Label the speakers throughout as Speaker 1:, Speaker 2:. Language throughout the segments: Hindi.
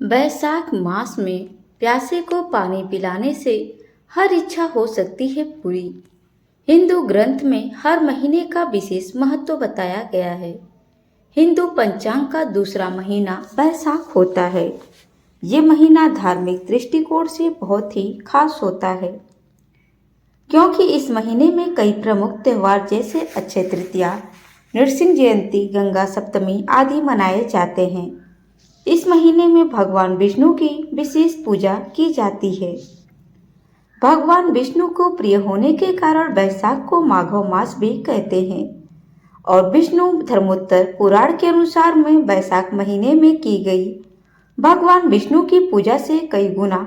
Speaker 1: बैसाख मास में प्यासे को पानी पिलाने से हर इच्छा हो सकती है पूरी। हिंदू ग्रंथ में हर महीने का विशेष महत्व बताया गया है। हिंदू पंचांग का दूसरा महीना बैसाख होता है। ये महीना धार्मिक दृष्टिकोण से बहुत ही खास होता है, क्योंकि इस महीने में कई प्रमुख त्योहार जैसे अक्षय तृतीया, नृसिंह जयंती, गंगा सप्तमी आदि मनाए जाते हैं। इस महीने में भगवान विष्णु की विशेष पूजा की जाती है। भगवान विष्णु को प्रिय होने के कारण बैसाख को माघ मास भी कहते हैं और विष्णु धर्मोत्तर पुराण के अनुसार में बैसाख महीने में की गई भगवान विष्णु की पूजा से कई गुना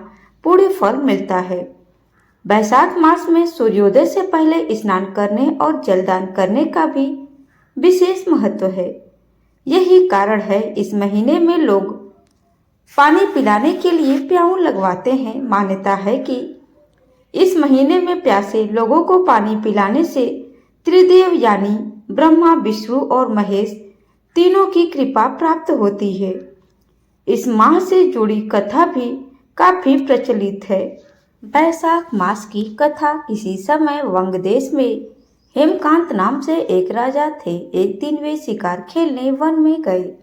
Speaker 1: पुण्य फल मिलता है। बैसाख मास में सूर्योदय से पहले स्नान करने और जलदान करने का भी विशेष महत्व है। यही कारण है इस महीने में लोग पानी पिलाने के लिए प्याऊ लगवाते हैं। मान्यता है कि इस महीने में प्यासे लोगों को पानी पिलाने से त्रिदेव यानी ब्रह्मा, विष्णु और महेश तीनों की कृपा प्राप्त होती है। इस माह से जुड़ी कथा भी काफी प्रचलित है। बैसाख मास की कथा किसी समय वंग देश में हेमकांत नाम से एक राजा थे। एक दिन वे शिकार खेलने वन में गए।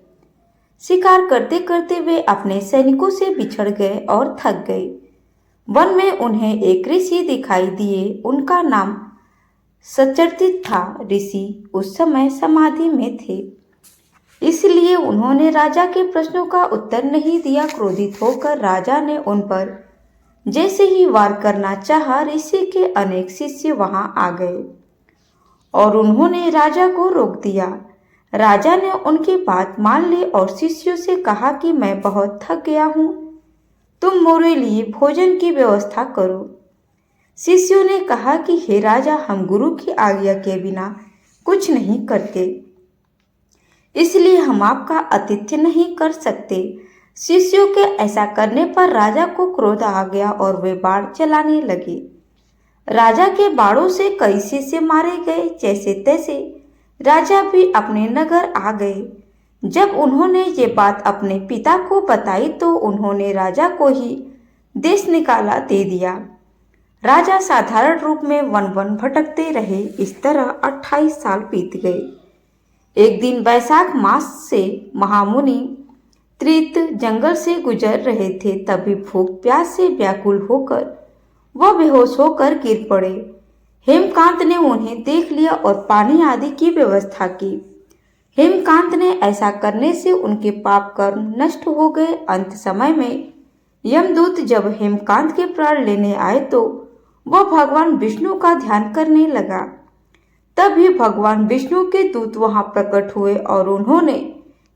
Speaker 1: शिकार करते करते वे अपने सैनिकों से बिछड़ गए और थक गए। वन में उन्हें एक ऋषि दिखाई दिए। उनका नाम सचर्तित था। ऋषि उस समय समाधि में थे, इसलिए उन्होंने राजा के प्रश्नों का उत्तर नहीं दिया। क्रोधित होकर राजा ने उन पर जैसे ही वार करना चाहा, ऋषि के अनेक शिष्य वहां आ गए और उन्होंने राजा को रोक दिया। राजा ने उनकी बात मान ली और शिष्यों से कहा कि मैं बहुत थक गया हूँ, तुम मेरे लिए भोजन की व्यवस्था करो। शिष्यों ने कहा कि हे राजा, हम गुरु की आज्ञा के बिना कुछ नहीं करते, इसलिए हम आपका आतिथ्य नहीं कर सकते। शिष्यों के ऐसा करने पर राजा को क्रोध आ गया और वे बाण चलाने लगे। राजा के बाणों से कई शिष्य मारे गए। जैसे तैसे राजा भी अपने नगर आ गए। जब उन्होंने ये बात अपने पिता को बताई तो उन्होंने राजा को ही देश निकाला दे दिया। राजा साधारण रूप में वन वन भटकते रहे। इस तरह 28 साल बीत गए। एक दिन बैसाख मास से महामुनि त्रित जंगल से गुजर रहे थे। तभी भूख प्यास से व्याकुल होकर वह बेहोश होकर गिर पड़े। हेमकांत ने उन्हें देख लिया और पानी आदि की व्यवस्था की। हेमकांत ने ऐसा करने से उनके पाप कर्म नष्ट हो गए। अंत समय में यमदूत जब हेमकांत के प्राण लेने आए तो वह भगवान विष्णु का ध्यान करने लगा। तभी भगवान विष्णु के दूत वहां प्रकट हुए और उन्होंने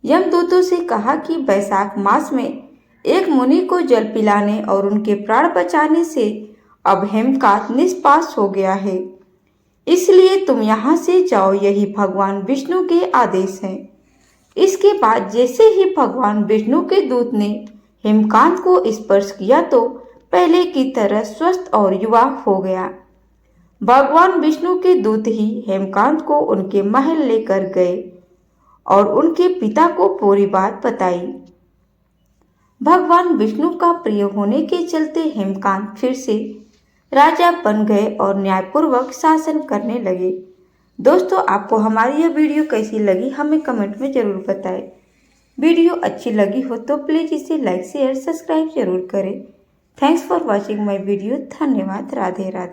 Speaker 1: यमदूतों से कहा कि बैसाख मास में एक मुनि को जल पिलाने और उनके प्राण बचाने से अब हेमकांत निष्पास हो गया है, इसलिए तुम यहाँ से जाओ। यही भगवान विष्णु के आदेश हैं। इसके बाद जैसे ही भगवान विष्णु के दूत ने हेमकांत को स्पर्श किया तो पहले की तरह स्वस्थ और युवा हो गया। भगवान विष्णु के दूत ही हेमकांत को उनके महल लेकर गए और उनके पिता को पूरी बात बताई। भगवान विष्णु का प्रिय होने के चलते हेमकांत फिर से राजा बन गए और न्यायपूर्वक शासन करने लगे। दोस्तों, आपको हमारी यह वीडियो कैसी लगी हमें कमेंट में जरूर बताएं। वीडियो अच्छी लगी हो तो प्लीज़ इसे लाइक शेयर सब्सक्राइब जरूर करें। Thanks for watching my video. धन्यवाद। राधे राधे।